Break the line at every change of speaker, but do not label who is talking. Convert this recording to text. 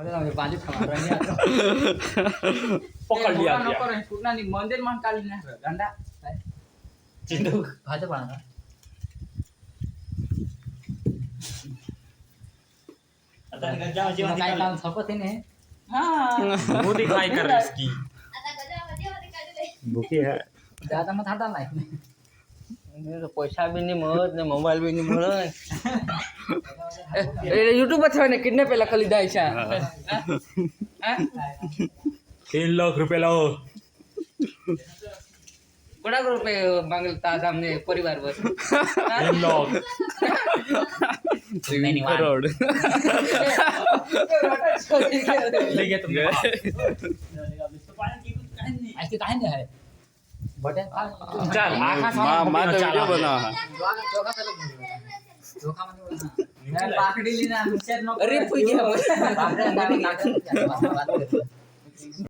बाजू
पकड़ लिया
मंदिर मान काढली ना गंडा
चिंटू
भाजप
आता गजा जीवन
काय
निकाल
काम संपत नाही
हां वो दिखाई कर रही इसकी
भूखी है
दादा मग थांबा नाही
पैसा भी नहीं મળત ને મોબાઈલ भी नहीं મળે યુટ્યુબ પર ને કિડનેપ પેલા ખાલી દાય છે
3 लाख रुपए लाओ
કોના રૂપે માંગતા સામને પરિવાર પર
3 लाख
3
કરોડ
ले गया तुमने
ऐसे काय नाही आहे बटन
चल
માં તો વિડિયો બનાવ
पाकडी लीना हुशार नको
अरे फुई घ्या
पाकड्या